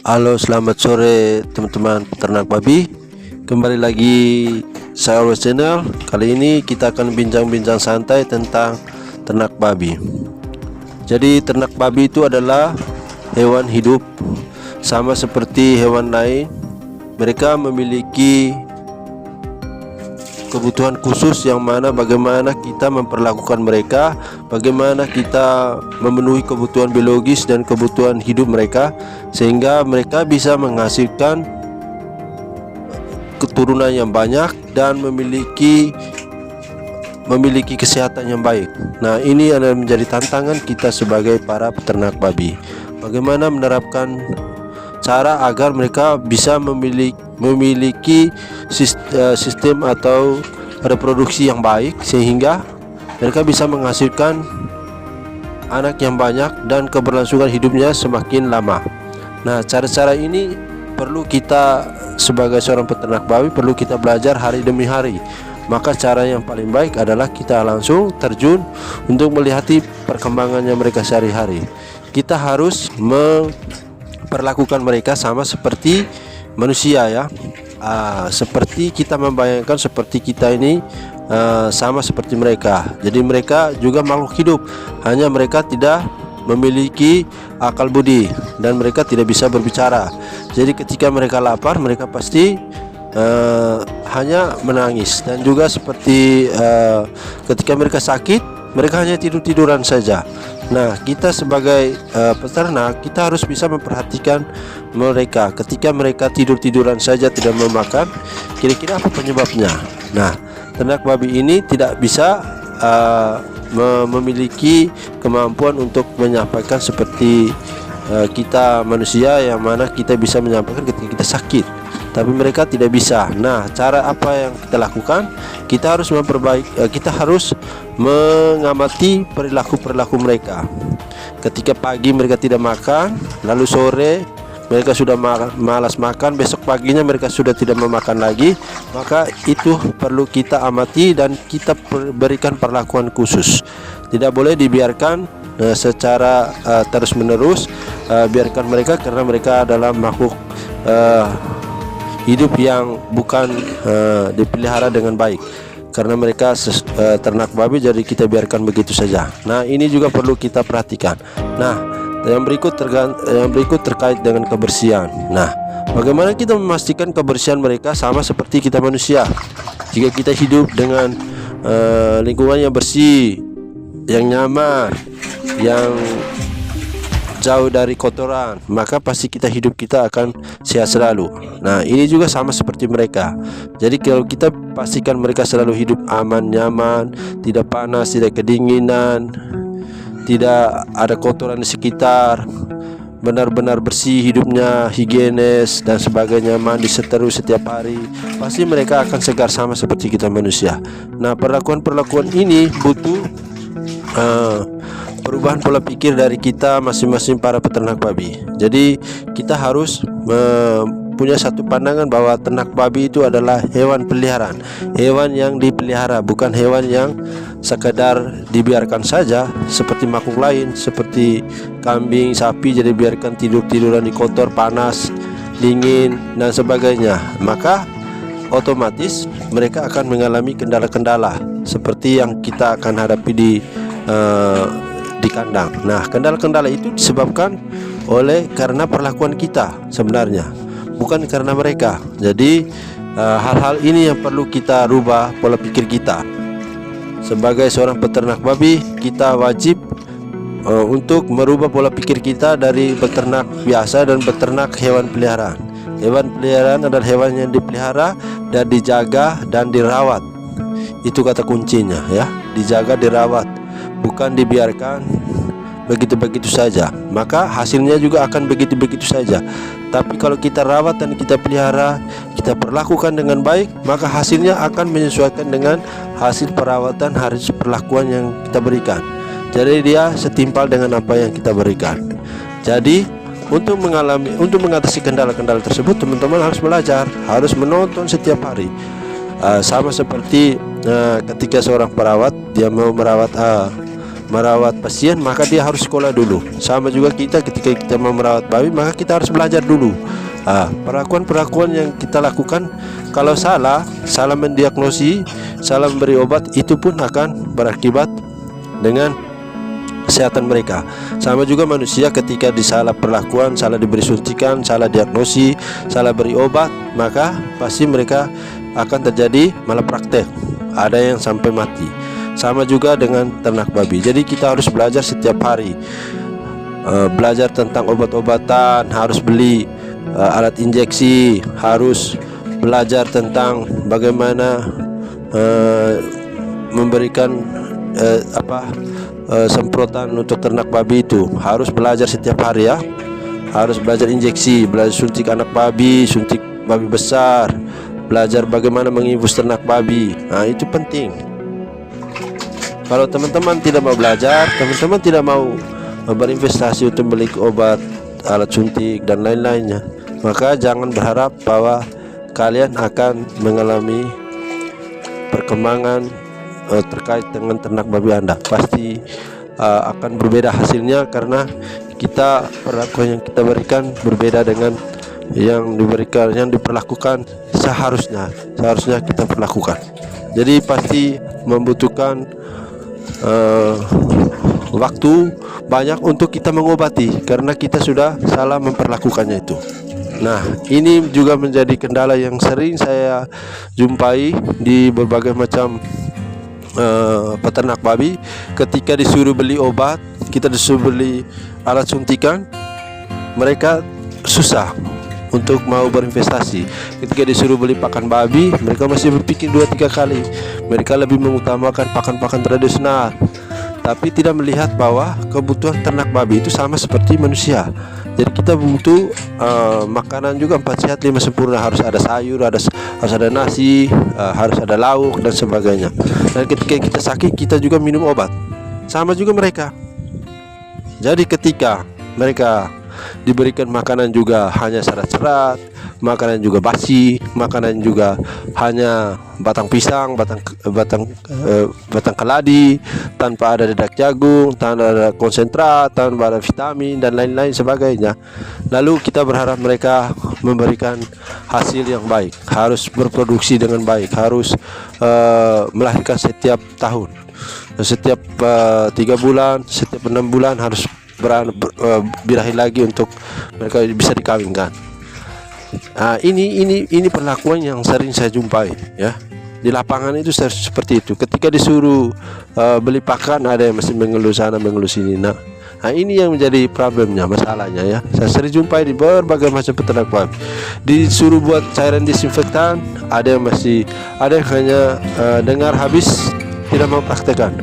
Halo, selamat sore teman-teman peternak babi. Kembali lagi saya Always Channel. Kali ini kita akan bincang-bincang santai tentang ternak babi. Jadi ternak babi itu adalah hewan hidup sama seperti hewan lain. Mereka memiliki kebutuhan khusus yang mana bagaimana kita memperlakukan mereka, bagaimana kita memenuhi kebutuhan biologis dan kebutuhan hidup mereka sehingga mereka bisa menghasilkan keturunan yang banyak dan memiliki kesehatan yang baik. Nah, ini adalah menjadi tantangan kita sebagai para peternak babi. Bagaimana menerapkan cara agar mereka bisa memiliki sistem atau reproduksi yang baik sehingga mereka bisa menghasilkan anak yang banyak dan keberlangsungan hidupnya semakin lama. Nah, cara-cara ini perlu kita sebagai seorang peternak babi perlu kita belajar hari demi hari. Maka cara yang paling baik adalah kita langsung terjun untuk melihat perkembangannya mereka sehari-hari. Kita harus perlakukan mereka sama seperti manusia ya, seperti kita membayangkan seperti kita ini sama seperti mereka. Jadi mereka juga makhluk hidup, hanya mereka tidak memiliki akal budi dan mereka tidak bisa berbicara. Jadi ketika mereka lapar mereka pasti hanya menangis, dan juga seperti ketika mereka sakit mereka hanya tidur-tiduran saja. Nah, kita sebagai peternak kita harus bisa memperhatikan mereka. Ketika mereka tidur-tiduran saja tidak memakan, kira-kira apa penyebabnya? Nah, ternak babi ini tidak bisa memiliki kemampuan untuk menyampaikan seperti kita manusia, yang mana kita bisa menyampaikan ketika kita sakit, tapi mereka tidak bisa. Nah, cara apa yang kita lakukan? Kita harus kita harus mengamati perilaku mereka. Ketika pagi mereka tidak makan, lalu sore mereka sudah malas makan, besok paginya mereka sudah tidak memakan lagi, maka itu perlu kita amati dan kita berikan perlakuan khusus. Tidak boleh dibiarkan secara terus menerus. Biarkan mereka, karena mereka adalah makhluk hidup yang bukan dipelihara dengan baik, karena mereka ternak babi, jadi kita biarkan begitu saja. Nah, ini juga perlu kita perhatikan. Nah, yang berikut terkait dengan kebersihan. Nah, bagaimana kita memastikan kebersihan mereka sama seperti kita manusia? Jika kita hidup dengan lingkungan yang bersih, yang nyaman, yang jauh dari kotoran, maka pasti hidup kita akan sehat selalu. Nah, ini juga sama seperti mereka. Jadi kalau kita pastikan mereka selalu hidup aman, nyaman, tidak panas, tidak kedinginan, tidak ada kotoran di sekitar, benar-benar bersih hidupnya, higienis dan sebagainya, mandi terus setiap hari, pasti mereka akan segar sama seperti kita manusia. Nah, perlakuan ini butuh perubahan pola pikir dari kita masing-masing para peternak babi. Jadi kita harus punya satu pandangan bahwa ternak babi itu adalah hewan peliharaan, hewan yang dipelihara, bukan hewan yang sekadar dibiarkan saja seperti makhluk lain, seperti kambing, sapi, jadi biarkan tidur-tiduran di kotor, panas, dingin dan sebagainya. Maka otomatis mereka akan mengalami kendala-kendala seperti yang kita akan hadapi di kandang. Nah, kendala-kendala itu disebabkan karena perlakuan kita sebenarnya, bukan karena mereka. Jadi hal-hal ini yang perlu kita rubah pola pikir kita. Sebagai seorang peternak babi, kita wajib untuk merubah pola pikir kita dari beternak biasa dan beternak hewan peliharaan. Hewan peliharaan adalah hewan yang dipelihara dan dijaga dan dirawat. Itu kata kuncinya ya, dijaga, dirawat, bukan dibiarkan begitu-begitu saja. Maka hasilnya juga akan begitu-begitu saja. Tapi kalau kita rawat dan kita pelihara, kita perlakukan dengan baik, maka hasilnya akan menyesuaikan dengan hasil perawatan, hasil perlakuan yang kita berikan. Jadi dia setimpal dengan apa yang kita berikan. Jadi untuk mengatasi kendala-kendala tersebut, teman-teman harus belajar, harus menonton setiap hari. Sama seperti ketika seorang perawat dia mau merawat merawat pasien, maka dia harus sekolah dulu. Sama juga kita ketika kita mau merawat babi, maka kita harus belajar dulu. Perlakuan-perlakuan yang kita lakukan, kalau salah mendiagnosi, salah memberi obat, itu pun akan berakibat dengan kesehatan mereka. Sama juga manusia ketika disalah perlakuan, salah diberi suntikan, salah diagnosi, salah beri obat, maka pasti mereka akan terjadi malapraktek, ada yang sampai mati. Sama juga dengan ternak babi. Jadi kita harus belajar setiap hari, belajar tentang obat-obatan, harus beli alat injeksi, harus belajar tentang bagaimana memberikan semprotan untuk ternak babi. Itu harus belajar setiap hari ya. Harus belajar injeksi, belajar suntik anak babi, suntik babi besar, belajar bagaimana menginfus ternak babi. Nah, itu penting. Kalau teman-teman tidak mau belajar, teman-teman tidak mau berinvestasi untuk beli obat, alat suntik dan lain-lainnya, maka jangan berharap bahwa kalian akan mengalami perkembangan terkait dengan ternak babi Anda. Pasti akan berbeda hasilnya, karena perlakuan yang kita berikan berbeda dengan yang diperlakukan seharusnya kita perlakukan. Jadi pasti membutuhkan waktu banyak untuk kita mengobati, karena kita sudah salah memperlakukannya itu. Nah, ini juga menjadi kendala yang sering saya jumpai di berbagai macam peternak babi. Ketika disuruh beli obat, kita disuruh beli alat suntikan, mereka susah untuk mau berinvestasi. Ketika disuruh beli pakan babi, mereka masih berpikir 2-3 kali. Mereka lebih mengutamakan pakan-pakan tradisional, tapi tidak melihat bahwa kebutuhan ternak babi itu sama seperti manusia. Jadi kita butuh makanan juga 4 sehat 5 sempurna. Harus ada sayur, harus ada nasi, harus ada lauk dan sebagainya. Dan ketika kita sakit, kita juga minum obat. Sama juga mereka. Jadi ketika mereka diberikan makanan juga hanya serat-serat, makanan juga basi, makanan juga hanya batang pisang, batang keladi, tanpa ada dedak jagung, tanpa ada konsentrat, tanpa ada vitamin dan lain-lain sebagainya. Lalu kita berharap mereka memberikan hasil yang baik, harus berproduksi dengan baik, harus melahirkan setiap tahun, setiap 3 bulan, setiap 6 bulan harus birahi lagi untuk mereka bisa dikawinkan. Nah, ini perlakuan yang sering saya jumpai ya. Di lapangan itu seperti itu. Ketika disuruh beli pakan, ada yang masih mengeluh sana mengeluh sini. Nah, ini yang menjadi problemnya, masalahnya ya. Saya sering jumpai di berbagai macam peternak babi. Disuruh buat cairan disinfektan, ada yang hanya dengar habis, tidak mau praktekkan.